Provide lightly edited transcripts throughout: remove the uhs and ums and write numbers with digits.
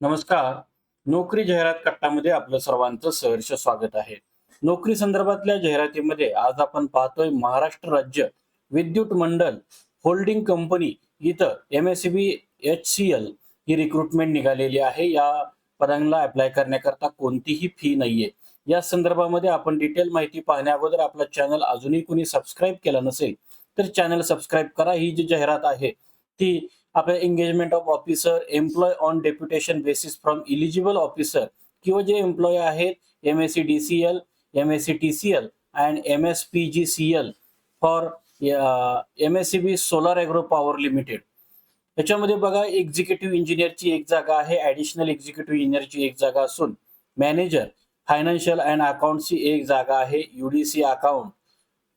नमस्कार. नोकरी जाहिरात कट्टामध्ये आपलं सर्वांचं सहर्ष स्वागत आहे. नोकरी संदर्भातल्या जाहिरातीमध्ये आज आपण पाहतोय महाराष्ट्र राज्य विद्युत मंडळ होल्डिंग कंपनी इथं MSCB HCL ही रिक्रुटमेंट निघालेली आहे. या पदांना अप्लाय करण्याकरता कोणतीही फी नाहीये. या संदर्भामध्ये आपण डिटेल माहिती पाहण्या अगोदर आपला चॅनल अजूनही कोणी सबस्क्राईब केला नसेल तर चॅनल सबस्क्राईब करा. ही जी जाहिरात आहे ती आपल्या engagement of officer employ on deputation basis from eligible officer किंवा जे एम्प्लॉय आहेत MSCDCL, MSCTCL and MSPGCL for MSCB solar agro power limited. याच्यामध्ये बघा एक्झिक्युटिव्ह इंजिनियरची एक जागा आहे, ॲडिशनल एक्झिक्युटिव्ह इंजिनियरची एक जागा असून मॅनेजर फायनान्शियल अँड अकाउंटची एक जागा आहे, UDC अकाउंट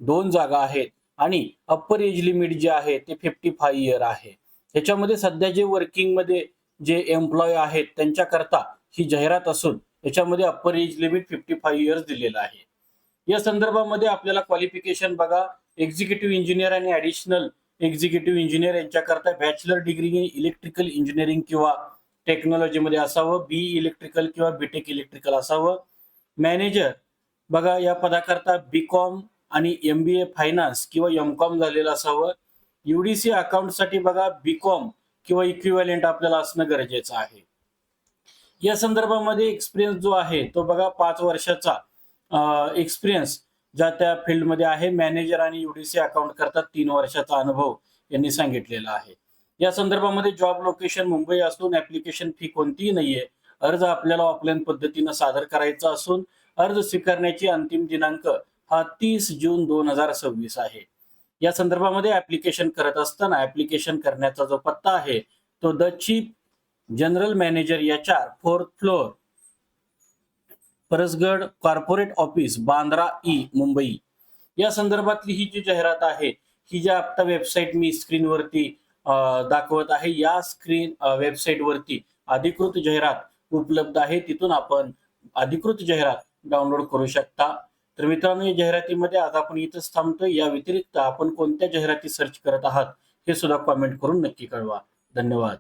2 जागा आहेत आणि अप्पर एज लिमिट जे आहे ते 55 इयर आहे. याच्यामध्ये सध्या जे वर्किंग मध्ये जे एम्प्लॉय आहेत त्यांच्याकरता ही जाहिरात असून याच्यामध्ये अप्पर एज लिमिट 55 इयर्स दिलेलं आहे. या संदर्भामध्ये आपल्याला क्वालिफिकेशन बघा, एक्झिक्युटिव्ह इंजिनियर आणि ॲडिशनल एक्झिक्युटिव्ह इंजिनियर यांच्याकरता bachelor degree in electrical engineering किंवा टेक्नॉलॉजीमध्ये असावं, BE इलेक्ट्रिकल किंवा BTech इलेक्ट्रिकल असावं. मॅनेजर बघा, या पदाकरता BCom आणि MBA फायनान्स किंवा MCom झालेलं असावं. UDC अकाउंटसाठी बघा BCom किंवा इक्विव्हॅलेंट आपल्याला असणं गरजेचं आहे. या संदर्भामध्ये एक्सपिरियन्स जो आहे तो बघा 5 वर्षाचा एक्सपिरियन्स ज्या त्या फील्डमध्ये आहे. मॅनेजर आणि UDC अकाउंट करता 3 वर्षाचा अनुभव यांनी सांगितलेला आहे. या संदर्भामध्ये जॉब लोकेशन मुंबई असून ऍप्लिकेशन फी कोणतीही नाहीये. अर्ज आपल्याला ऑफलाईन पद्धतीनं सादर करायचा असून अर्ज स्वीकारण्याची अंतिम दिनांक हा 30 जून 2026 आहे. या संदर्भामध्ये ऍप्लिकेशन करत असताना ऍप्लिकेशन करण्याचा जो पत्ता आहे तो the chief general manager HR 4th floor परसगड corporate office Bandra E Mumbai. या संदर्भातली ही जी जाहिरात आहे ही ज्या आता वेबसाईट मी स्क्रीनवरती दाखवत आहे या वेबसाईट वरती अधिकृत जाहिरात उपलब्ध आहे. तिथून आपण अधिकृत जाहिरात डाउनलोड करू शकता. तर मित्रांनो, या जाहिरातीमध्ये आज आपण इथंच थांबतोय. या व्यतिरिक्त आपण कोणत्या जाहिराती सर्च करत आहात हे सुद्धा कॉमेंट करून नक्की कळवा. धन्यवाद.